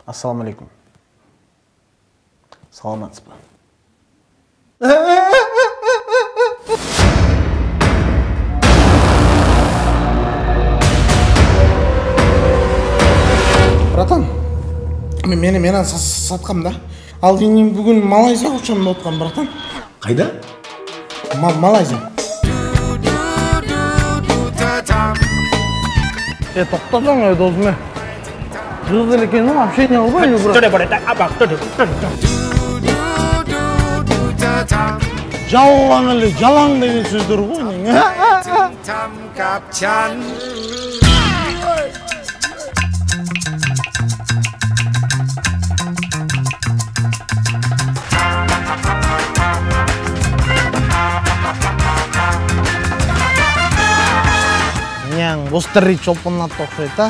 Ассаламалейкум. Саламатсыз ба? Братан, мен сатқам да. Ал мен бүгін Малайзияға ұшамын деп отқам, братан. Қайда? Малайзия. Тоқтасаң, досым. Жыз елекенің общение қылбайын, брат. Жалған әлі, жалаң деген сөздер ғой. Нең, Остеррич опынат тоқшайды,